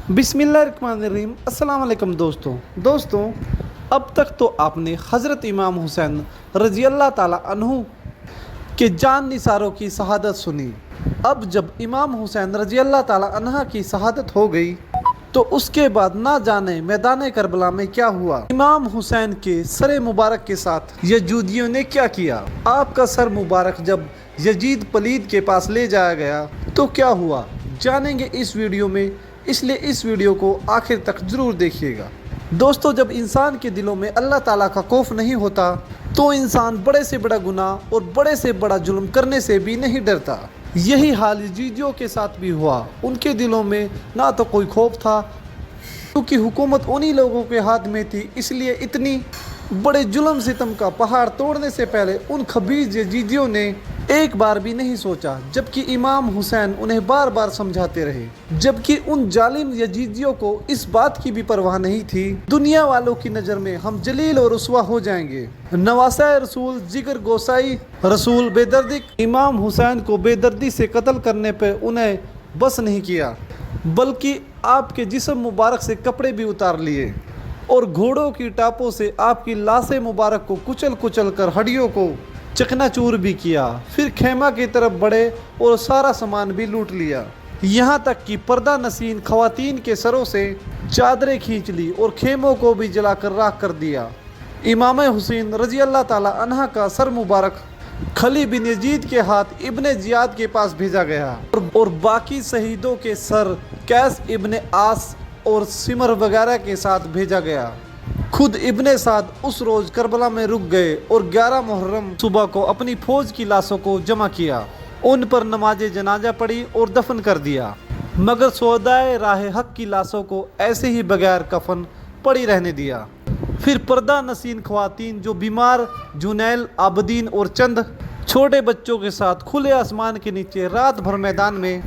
बिस्मिल्लाहिर्रहमानिर्रहीम। अस्सलाम वालेकुम दोस्तों, अब तक तो आपने हज़रत इमाम हुसैन रज़ी अल्लाह ताला अन्हु के जान निसारों की शहादत सुनी। अब जब इमाम हुसैन रज़ी अल्लाह ताला अन्हा की शहादत हो गई तो उसके बाद ना जाने मैदान करबला में क्या हुआ। इमाम हुसैन के सर मुबारक के साथ यजूदियों ने क्या किया। आपका सर मुबारक जब यजीद पलीद के पास ले जाया गया तो क्या हुआ, जानेंगे इस वीडियो में, इसलिए इस वीडियो को आखिर तक ज़रूर देखिएगा। दोस्तों, जब इंसान के दिलों में अल्लाह ताला का खौफ नहीं होता तो इंसान बड़े से बड़ा गुनाह और बड़े से बड़ा जुल्म करने से भी नहीं डरता। यही हाल यजीदियों के साथ भी हुआ। उनके दिलों में ना तो कोई खौफ था, क्योंकि हुकूमत उन्हीं लोगों के हाथ में थी, इसलिए इतनी बड़े जुल्म सितम का पहाड़ तोड़ने से पहले उन खबीज यजीदियों ने एक बार भी नहीं सोचा, जबकि इमाम हुसैन उन्हें बार बार समझाते रहे। जबकि उन जालिम यजीदियों को इस बात की भी परवाह नहीं थी, दुनिया वालों की नज़र में हम जलील और रुस्वा हो जाएंगे। नवासा रसूल, जिगर गोसाई रसूल बेदर्दी इमाम हुसैन को बेदर्दी से कत्ल करने पर उन्हें बस नहीं किया, बल्कि आपके जिस्म मुबारक से कपड़े भी उतार लिए और घोड़ों की टापों से आपकी लाशे मुबारक को कुचल कुचल कर हड्डियों को चकनाचूर भी किया। फिर खेमा की तरफ बढ़े और सारा सामान भी लूट लिया। यहाँ तक कि पर्दा नसीन खवातीन के सरों से चादरें खींच ली और खेमों को भी जलाकर राख कर दिया। इमाम हुसैन रज़ी अल्लाह ताला अन्हा का सर मुबारक खली बिन यजीद के हाथ इब्ने जियाद के पास भेजा गया और बाकी शहीदों के सर कैस इब्ने आस और सिमर वगैरह के साथ भेजा गया। खुद इब्ने साद उस रोज़ करबला में रुक गए और 11 मुहर्रम सुबह को अपनी फौज की लाशों को जमा किया, उन पर नमाज जनाजा पड़ी और दफन कर दिया। मगर सौदाए राह हक की लाशों को ऐसे ही बगैर कफन पड़ी रहने दिया। फिर पर्दा नसीन ख्वातीन जो बीमार, जुनैल, आबदीन और चंद छोटे बच्चों के साथ खुले आसमान के नीचे रात भर मैदान में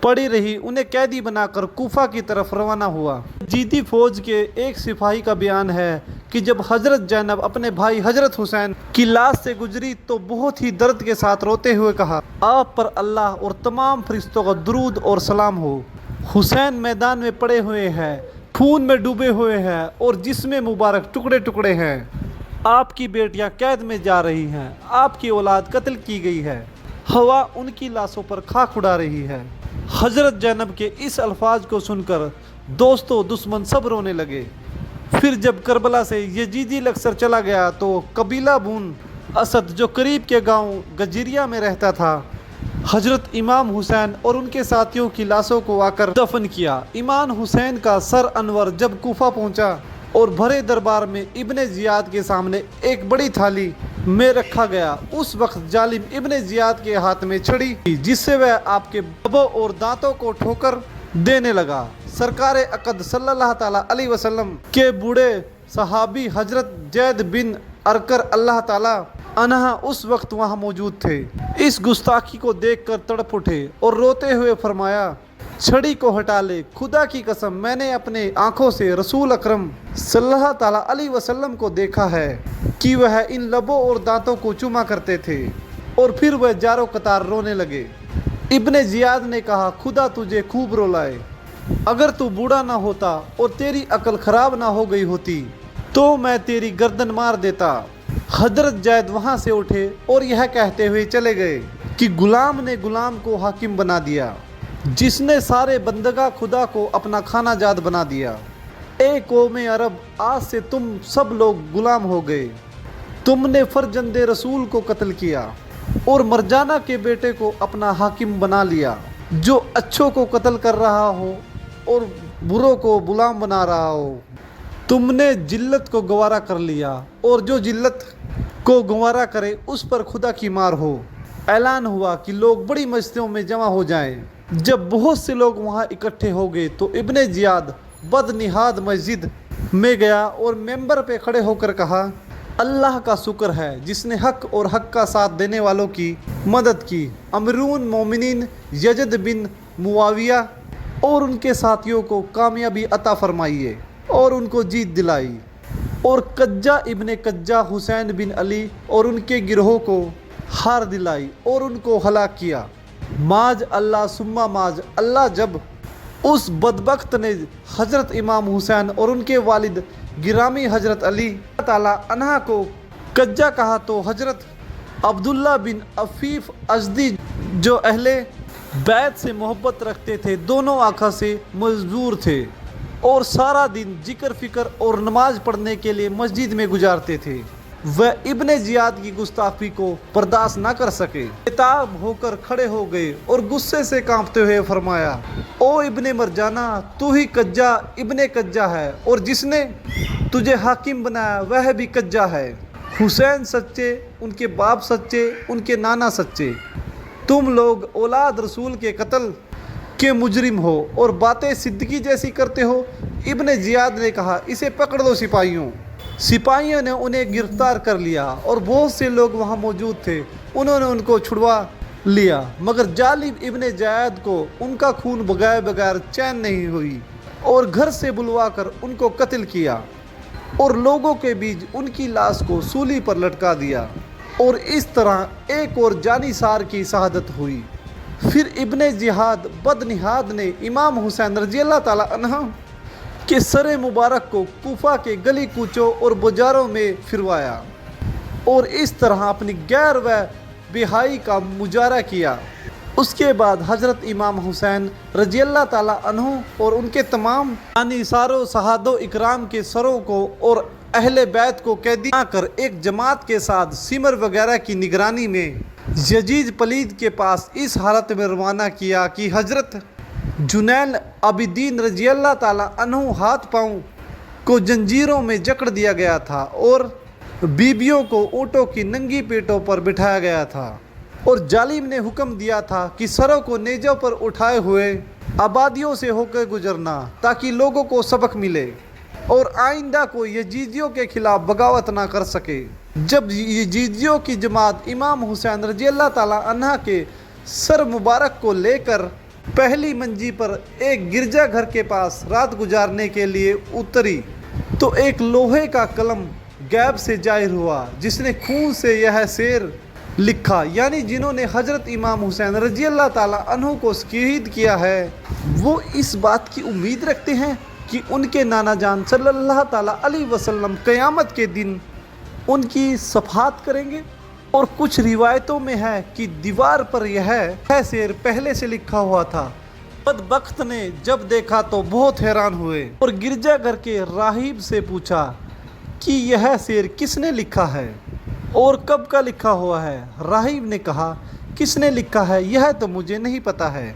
पड़ी रही, उन्हें कैदी बनाकर कूफा की तरफ रवाना हुआ। जीती फौज के एक सिपाही का बयान है कि जब हजरत जैनब अपने भाई हजरत हुसैन की लाश से गुजरी तो बहुत ही दर्द के साथ रोते हुए कहा, आप पर अल्लाह और तमाम फरिश्तों का दुरूद और सलाम हो। हुसैन मैदान में पड़े हुए हैं, खून में डूबे हुए हैं और जिस्म मुबारक टुकड़े टुकड़े हैं। आपकी बेटियां कैद में जा रही हैं, आपकी औलाद कत्ल की गई है, हवा उनकी लाशों पर खाक उड़ा रही है। हजरत जैनब के इस अल्फाज को सुनकर दोस्तों दुश्मन सब रोने लगे। फिर जब करबला से यजीदी लश्कर चला गया तो कबीला बुन असद जो करीब के गांव गजीरिया में रहता था, हजरत इमाम हुसैन और उनके साथियों की लाशों को आकर दफन किया। इमाम हुसैन का सर अनवर जब कूफा पहुंचा और भरे दरबार में इब्ने जियाद के सामने एक बड़ी थाली में रखा गया, उस वक्त जालिम इब्ने जियाद के हाथ में छड़ी जिससे वह आपके बबों और दांतों को ठोकर देने लगा। सरकार अकद सल्लल्लाहु ताला अलैहि वसल्लम के बूढ़े सहाबी हजरत जैद बिन अरकर अल्लाह ताला अन्हा उस वक्त वहाँ मौजूद थे। इस गुस्ताखी को देखकर तड़प उठे और रोते हुए फरमाया, छड़ी को हटा ले, खुदा की कसम मैंने अपने आंखों से रसूल अकरम सल्लल्लाहु ताला अलैहि वसल्लम को देखा है कि वह इन लबों और दांतों को चूमा करते थे। और फिर वह जारो कतार रोने लगे। इब्ने जियाद ने कहा, खुदा तुझे खूब रुलाए, अगर तू बूढ़ा ना होता और तेरी अकल ख़राब ना हो गई होती तो मैं तेरी गर्दन मार देता। हजरत जैद वहाँ से उठे और यह कहते हुए चले गए कि गुलाम ने गुलाम को हाकिम बना दिया, जिसने सारे बंदगा खुदा को अपना खाना जाद बना दिया। ए कौमे अरब, आज से तुम सब लोग गुलाम हो गए। तुमने फरजंदे रसूल को कत्ल किया और मरजाना के बेटे को अपना हाकिम बना लिया, जो अच्छों को कत्ल कर रहा हो और बुरों को गुलाम बना रहा हो। तुमने जिल्लत को गवारा कर लिया और जो जिल्लत को गवारा करे उस पर खुदा की मार हो। ऐलान हुआ कि लोग बड़ी मस्जिदों में जमा हो जाएं। जब बहुत से लोग वहाँ इकट्ठे हो गए तो इब्ने जियाद बदनिहाद मस्जिद में गया और मेंबर पे खड़े होकर कहा, अल्लाह का शुक्र है जिसने हक और हक का साथ देने वालों की मदद की। अमीरुल मोमिनीन यजद बिन मुआविया और उनके साथियों को कामयाबी अता फरमाइए और उनको जीत दिलाई, और कज्जा इब्ने कज्जा हुसैन बिन अली और उनके गिरोह को हार दिलाई और उनको हलाक किया। माज अल्लाह सुम्मा माज अल्लाह, जब उस बदबख्त ने हजरत इमाम हुसैन और उनके वालिद गिरामी हजरत अली ताला अन्हा को कज्जा कहा तो हजरत अब्दुल्ला बिन अफीफ अजदी जो अहले बैत से मोहब्बत रखते थे दोनों आँखों से मजबूर थे और सारा दिन जिक्र फिक्र और नमाज पढ़ने के लिए मस्जिद में गुजारते थे। वह इब्ने जियाद की गुस्ताखी को बर्दाश्त न कर सके, बेताब होकर खड़े हो गए और गुस्से से कांपते हुए फरमाया, ओ इब्ने मरजाना, तू ही कज्जा इब्ने कज्जा है और जिसने तुझे हाकिम बनाया वह भी कज्जा है। हुसैन सच्चे, उनके बाप सच्चे, उनके नाना सच्चे, तुम लोग औलाद रसूल के कत्ल के मुजरिम हो और बातें सिद्दीकी जैसी करते हो। इब्ने जियाद ने कहा, इसे पकड़ दो सिपाहियों। सिपाहियों ने उन्हें गिरफ्तार कर लिया और बहुत से लोग वहां मौजूद थे, उन्होंने उनको छुड़वा लिया, मगर जालिम इब्ने जियाद को उनका खून बगाए बगैर चैन नहीं हुई और घर से बुलवा कर उनको कत्ल किया और लोगों के बीच उनकी लाश को सूली पर लटका दिया और इस तरह एक और जानिसार की शहादत हुई। फिर इब्ने जिहाद बदनिहाद ने इमाम हुसैन रज़ियल्लाह ताला अन्हु के सरे मुबारक को कूफा के गली कूचों और बाजारों में फिरवाया और इस तरह अपनी गैर व बेहाई का मुजाहरा किया। उसके बाद हजरत इमाम हुसैन रज़ियल्लाह ताला अन्हु और उनके तमाम अनिसारो शहादो इकराम के सरों को और अहले बैत को कैदी कर एक जमात के साथ सिमर वगैरह की निगरानी में यजीद पलीद के पास इस हालत में रवाना किया कि हजरत जुनैन आबिदीन रज़ियल्लाह ताला अन्हु हाथ पाँव को जंजीरों में जकड़ दिया गया था और बीबियों को ऊँटों की नंगी पेटों पर बिठाया गया था और जालिम ने हुक्म दिया था कि सरों को नेज़ों पर उठाए हुए आबादियों से होकर गुजरना ताकि लोगों को सबक मिले और आइंदा को यजीदियों के खिलाफ बगावत ना कर सके। जब यजीदियों की जमात इमाम हुसैन रज़ियल्लाह ताला अन्हा के सर मुबारक को लेकर पहली मंजिल पर एक गिरजाघर के पास रात गुजारने के लिए उतरी तो एक लोहे का कलम गैब से जाहिर हुआ जिसने खून से यह शेर लिखा, यानी जिन्होंने हजरत इमाम हुसैन रज़ियल्लाह ताला अन्हु को शहीद किया है वो इस बात की उम्मीद रखते हैं कि उनके नाना जान सल्लल्लाहु ताला अलैहि वसल्लम क़यामत के दिन उनकी शफ़ाअत करेंगे। और कुछ रिवायतों में है कि दीवार पर यह शेर पहले से लिखा हुआ था। बदबख्त ने जब देखा तो बहुत हैरान हुए और गिरजाघर के राहिब से पूछा कि यह शेर किसने लिखा है और कब का लिखा हुआ है। राहिब ने कहा, किसने लिखा है यह तो मुझे नहीं पता है,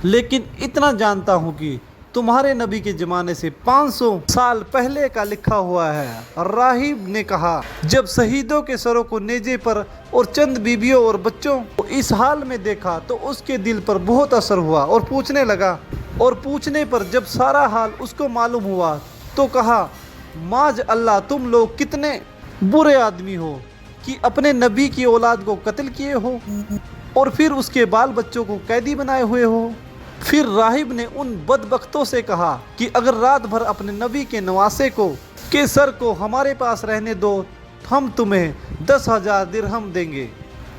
लेकिन इतना जानता हूँ कि तुम्हारे नबी के ज़माने से 500 साल पहले का लिखा हुआ है। राहिब ने कहा, जब शहीदों के सरों को नेज़े पर और चंद बीबियों और बच्चों को इस हाल में देखा तो उसके दिल पर बहुत असर हुआ और पूछने लगा और पूछने पर जब सारा हाल उसको मालूम हुआ तो कहा, माज अल्लाह, तुम लोग कितने बुरे आदमी हो कि अपने नबी की औलाद को कत्ल किए हो और फिर उसके बाल बच्चों को कैदी बनाए हुए हो। फिर राहिब ने उन बदबख्तों से कहा कि अगर रात भर अपने नबी के नवासे को के सर को हमारे पास रहने दो हम तुम्हें 10,000 दिरहम देंगे।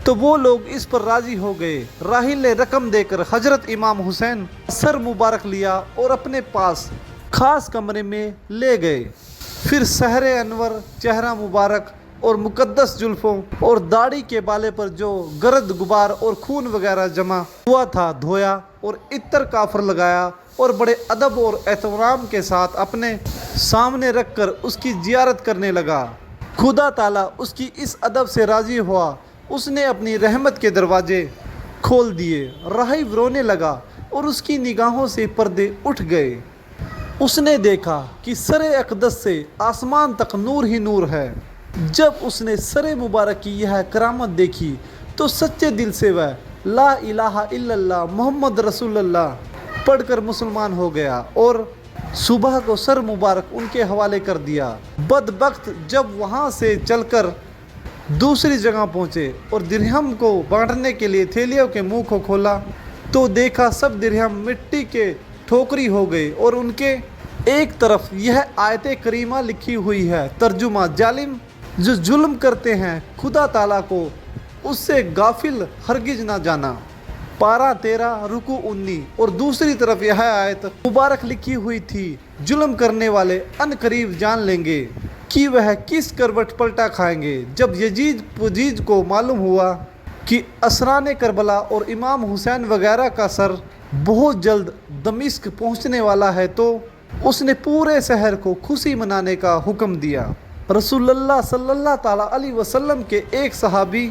तो वो लोग इस पर राजी हो गए। राहिल ने रकम देकर हजरत इमाम हुसैन सर मुबारक लिया और अपने पास खास कमरे में ले गए। फिर सहरे अनवर, चेहरा मुबारक और मुकद्दस जुल्फ़ों और दाढ़ी के बाले पर जो गर्द गुबार और खून वगैरह जमा हुआ था धोया और इत्र काफर लगाया और बड़े अदब और एहतराम के साथ अपने सामने रखकर उसकी जियारत करने लगा। खुदा ताला उसकी इस अदब से राज़ी हुआ, उसने अपनी रहमत के दरवाजे खोल दिए। राहिब रोने लगा और उसकी निगाहों से पर्दे उठ गए। उसने देखा कि सरे अक़दस से आसमान तक नूर ही नूर है। जब उसने सरे मुबारक की यह करामत देखी तो सच्चे दिल से वह ला इलाहा इल्लल्लाह मोहम्मद रसूलुल्लाह पढ़कर मुसलमान हो गया और सुबह को सर मुबारक उनके हवाले कर दिया। बदबख्त जब वहाँ से चलकर दूसरी जगह पहुँचे और दिरहम को बांटने के लिए थैलियों के मुंह को खोला तो देखा सब दिरहम मिट्टी के ठोकरी हो गए और उनके एक तरफ यह आयत करीमा लिखी हुई है, तर्जुमा, जालिम जो जुल्म करते हैं खुदा ताला को उससे गाफिल हरगिज ना जाना। पारा 13 रुकू 19। और दूसरी तरफ यह आयत मुबारक लिखी हुई थी, जुल्म करने वाले अनकरीब जान लेंगे कि वह किस करवट पलटा खाएंगे। जब यजीद पुजीज को मालूम हुआ कि असरान करबला और इमाम हुसैन वगैरह का सर बहुत जल्द दमिश्क पहुंचने वाला है तो उसने पूरे शहर को खुशी मनाने का हुक्म दिया। रसूलुल्लाह सल्लल्लाहु ताला अलैहि वसल्लम के एक सहाबी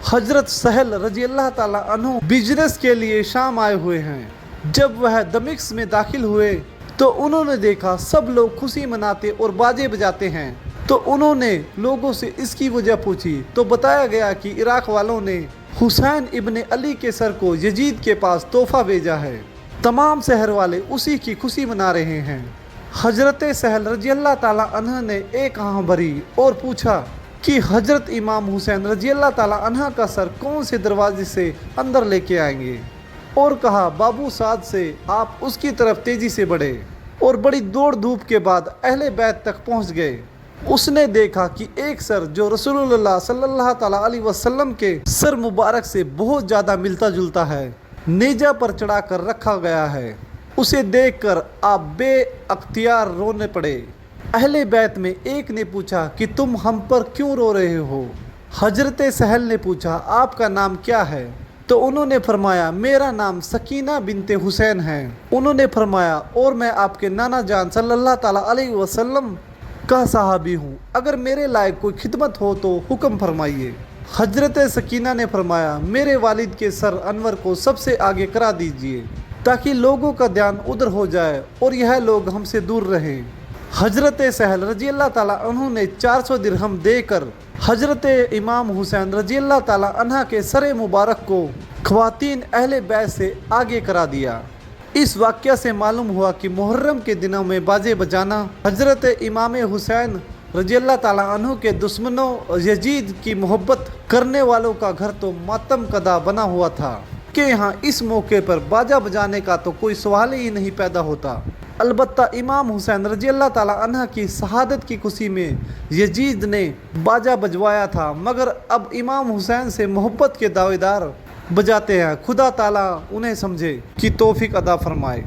हजरत सहल रजी अल्लाह ताला अन्हु बिजनेस के लिए शाम आए हुए हैं। जब वह दमिश्क में दाखिल हुए तो उन्होंने देखा सब लोग खुशी मनाते और बाजे बजाते हैं। तो उन्होंने लोगों से इसकी वजह पूछी तो बताया गया कि इराक वालों ने हुसैन इब्ने अली के सर को यजीद के पास तोहफा भेजा है। तमाम शहर वाले उसी की खुशी मना रहे हैं। हजरत सहल रजी अल्लाह ताला अन्हा ने एक आह भरी और पूछा कि हजरत इमाम हुसैन रजी अल्लाह ताला अन्हा का सर कौन से दरवाजे से अंदर लेके आएंगे, और कहा बाबू साद से आप उसकी तरफ तेजी से बढ़े और बड़ी दौड़ धूप के बाद अहले बैत तक पहुंच गए। उसने देखा कि एक सर जो रसूलुल्लाह सल्लल्लाहु ताला अलैहि वसल्लम के सर मुबारक से बहुत ज़्यादा मिलता जुलता है, नेजा पर चढ़ा कर रखा गया है। उसे देखकर आप बेअख्तियार रोने पड़े। अहले बैत में एक ने पूछा कि तुम हम पर क्यों रो रहे हो। हजरत सहल ने पूछा आपका नाम क्या है, तो उन्होंने फरमाया मेरा नाम सकीना बिनते हुसैन है। उन्होंने फरमाया और मैं आपके नाना जान सल्लल्लाहु ताला अलैहि वसल्लम का सहाबी हूँ, अगर मेरे लायक कोई खिदमत हो तो हुक्म फरमाइए। हजरत सकीना ने फरमाया मेरे वालिद के सर अनवर को सबसे आगे करा दीजिए ताकि लोगों का ध्यान उधर हो जाए और यह लोग हमसे दूर रहें। हजरत सहल रजी अल्लाह ताला अन्हु ने 400 दिरहम देकर हजरत इमाम हुसैन रजी अल्लाह ताला अन्हा के सर मुबारक को ख्वातीन अहले बैत से आगे करा दिया। इस वाक़या से मालूम हुआ कि मुहर्रम के दिनों में बाजे बजाना हजरत इमाम हुसैन रजी अल्लाह ताला अन्हु के दुश्मनों यजीद की मोहब्बत करने वालों का घर तो मातम कदा बना हुआ था कि यहाँ इस मौके पर बाजा बजाने का तो कोई सवाल ही नहीं पैदा होता। अलबत्ता इमाम हुसैन रजी अल्लाह ताला अन्हा की शहादत की खुशी में यजीद ने बाजा बजवाया था, मगर अब इमाम हुसैन से मोहब्बत के दावेदार बजाते हैं। खुदा ताला उन्हें समझे कि तौफीक अदा फरमाए।